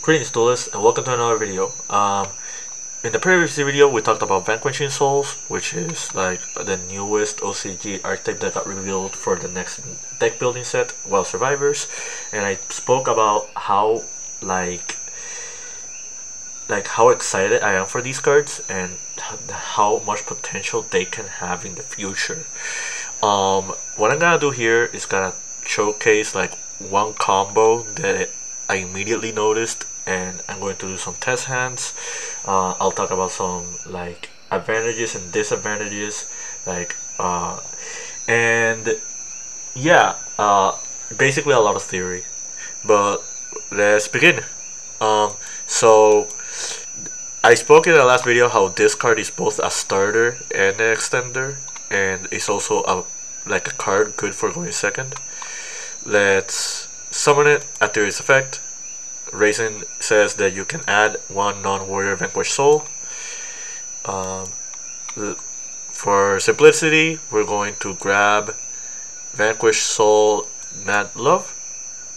Greetings duelists and welcome to another video. In the previous video we talked about Vanquishing Souls, which is like the newest OCG archetype that got revealed for the next deck building set, Wild Survivors, and I spoke about how how excited I am for these cards and how much potential they can have in the future. What I'm gonna do here is gonna showcase like one combo that I immediately noticed, and I'm going to do some test hands. I'll talk about some like advantages and disadvantages, and yeah, basically a lot of theory. But let's begin. So I spoke in the last video how this card is both a starter and an extender, and it's also a card good for going second. Let's summon it after its effect. Raisin says that you can add one non-warrior Vanquish Soul. For simplicity, we're going to grab Vanquish Soul Mad Love.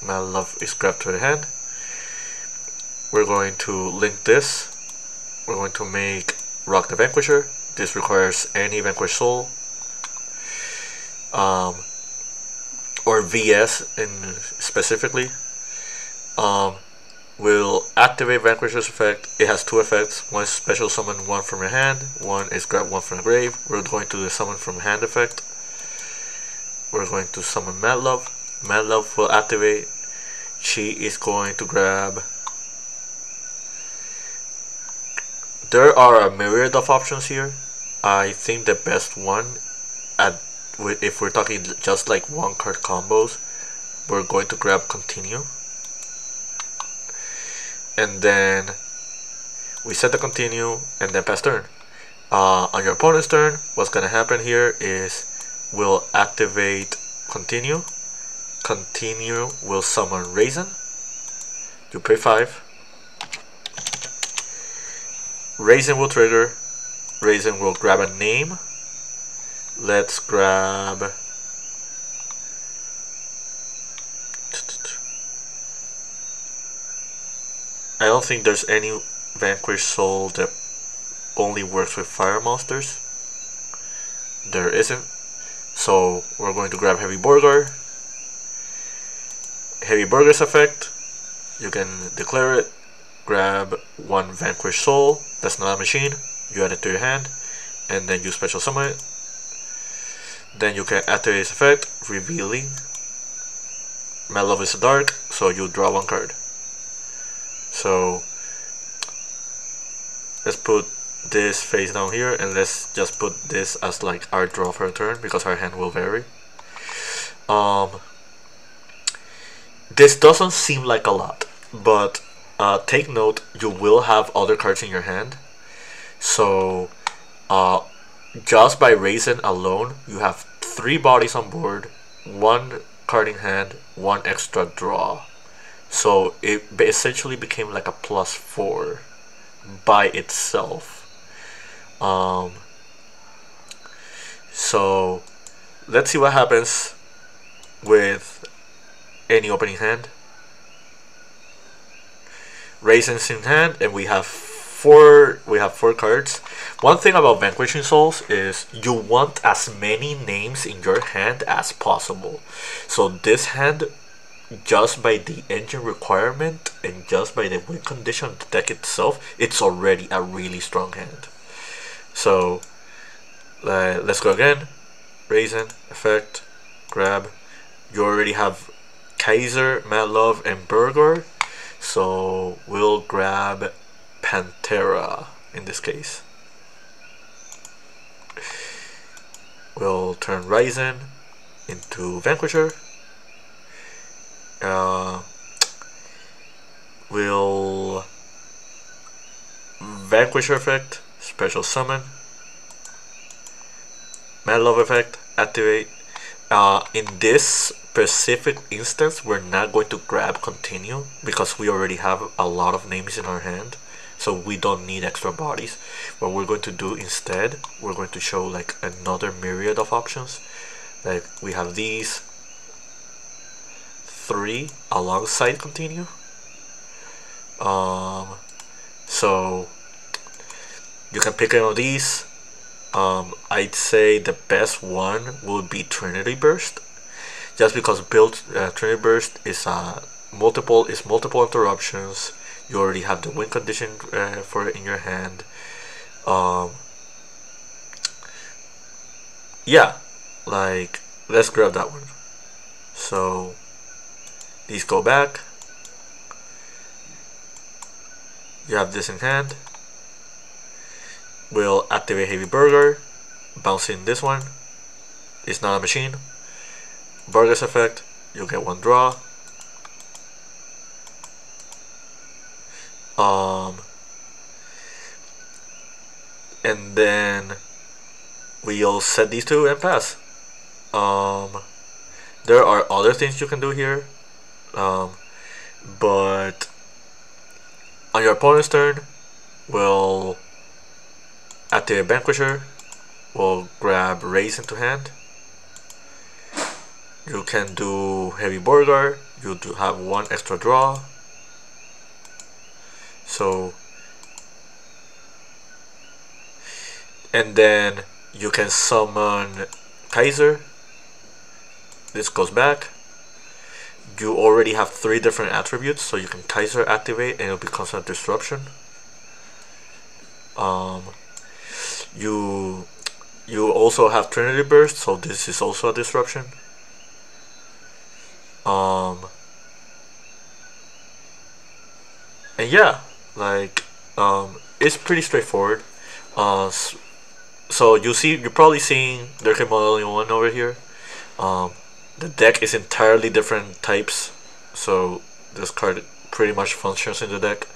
Mad Love is grabbed to the hand. We're going to link this. We're going to make Rock the Vanquisher. This requires any Vanquish Soul. Or VS in specifically. Will activate Vanquisher's effect. It has two effects. One is special summon one from your hand. One is grab one from the grave. We're going to do the summon from hand effect. We're going to summon Mad Love. Mad Love will activate. She is going to grab. There are a myriad of options here. I think the best one, if we're talking just like one card combos, we're going to grab Continue. And then we set the Continue and then pass turn. On your opponent's turn, what's gonna happen here is we'll activate Continue. Continue will summon Raisin. You pay 5. Raisin will trigger. Raisin will grab a name. Let's grab. I don't think there's any Vanquish Soul that only works with fire monsters. There isn't. So we're going to grab Heavy Burger. Heavy Burger's effect, you can declare it. Grab one Vanquish Soul. That's not a machine. You add it to your hand, and then you special summon it. Then you can activate its effect, revealing. Mad Love is a dark, so you draw one card. So let's put this face down here, and let's just put this as like our draw for a turn because our hand will vary. This doesn't seem like a lot, but take note, you will have other cards in your hand. So just by Raisin alone, you have 3 bodies on board, 1 card in hand, 1 extra draw. So it essentially became like a +4 by itself. So let's see what happens with any opening hand. Raisins in hand, and we have 4 cards. One thing about Vanquishing Souls is you want as many names in your hand as possible. So this hand, just by the engine requirement and just by the win condition of the deck itself, it's already a really strong hand. So let's go again. Raisin, effect, grab. You already have Kaiser, Mad Love, and Burger. So we'll grab Pantera in this case. We'll turn Raisin into Vanquisher. We'll Vanquisher effect, special summon. Mad Love effect, activate. In this specific instance, we're not going to grab Continue because we already have a lot of names in our hand, so we don't need extra bodies. What we're going to do instead, we're going to show like another myriad of options. Like we have these 3 alongside Continue. So you can pick any of these. I'd say the best one would be Trinity Burst, just because build Trinity Burst is multiple interruptions. You already have the win condition for it in your hand. Yeah, like, let's grab that one. So these go back. You have this in hand. We'll activate Heavy Burger, bouncing this one. It's not a machine. Burger's effect, you'll get one draw. And then we'll set these two and pass. There are other things you can do here, but on your opponent's turn, we'll activate Vanquisher. We'll grab Raise into hand. You can do Heavy Burger. You do have one extra draw. So, and then you can summon Kaiser. This goes back. You already have 3 different attributes, so you can Kaiser activate and it'll be Constant Disruption. You also have Trinity Burst, so this is also a disruption. And yeah, like, it's pretty straightforward. So you're probably seeing there can be only one over here. The deck is entirely different types, so this card pretty much functions in the deck.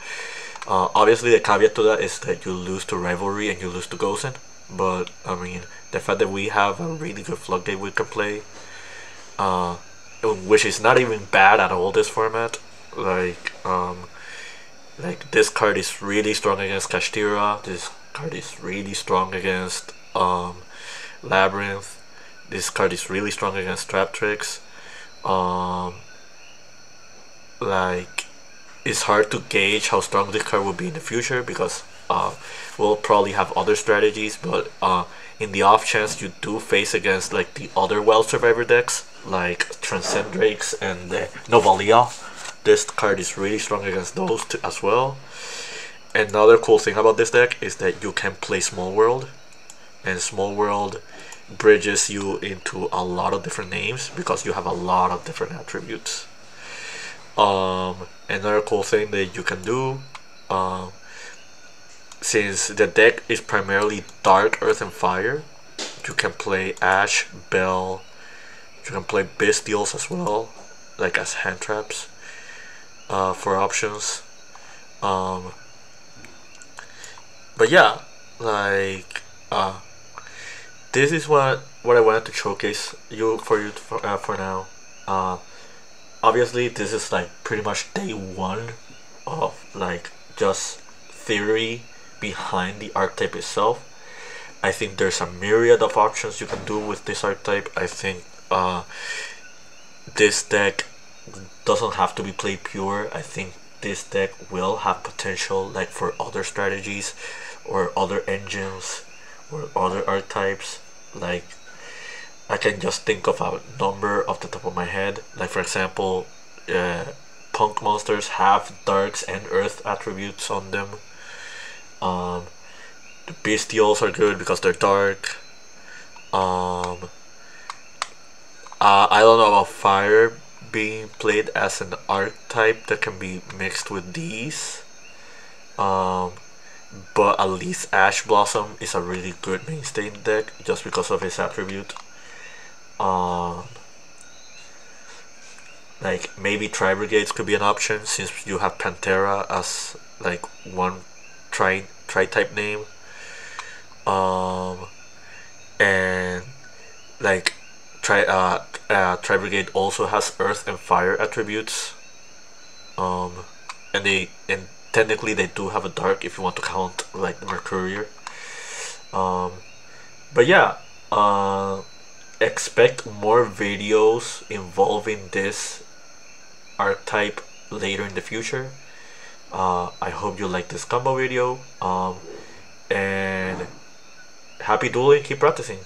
Obviously, the caveat to that is that you lose to Rivalry and you lose to Gozen. But I mean, the fact that we have a really good Floodgate we can play, which is not even bad at all this format. Like this card is really strong against Kashtira. This card is really strong against Labyrinth. This card is really strong against Trap Tricks. Like, it's hard to gauge how strong this card will be in the future because we'll probably have other strategies, but in the off chance you do face against like the other Wild Survivor decks like Transcend Drakes and Novalia, this card is really strong against those as well. Another cool thing about this deck is that you can play Small World, and Small World bridges you into a lot of different names because you have a lot of different attributes. Another cool thing that you can do, since the deck is primarily Dark, Earth, and Fire, you can play Ash, Bell, you can play Bestials as well, like as hand traps for options. But yeah, like, this is what I wanted to showcase for now. Obviously, this is like pretty much day 1 of like just theory behind the archetype itself. I think there's a myriad of options you can do with this archetype. I think this deck doesn't have to be played pure. I think this deck will have potential like for other strategies or other engines or other archetypes. Like, I can just think of a number off the top of my head. Like, for example, Punk monsters have Darks and Earth attributes on them. The Bestials are good because they're dark. I don't know about Fire being played as an archetype that can be mixed with these. But at least Ash Blossom is a really good mainstay in the deck just because of his attribute. Like, maybe Tri-Brigades could be an option since you have Pantera as like one tri-type name. And like Tri-Brigade also has Earth and Fire attributes. And technically they do have a Dark if you want to count like the Mercurier. But yeah, expect more videos involving this archetype later in the future. hope you like this combo video. And happy dueling, keep practicing.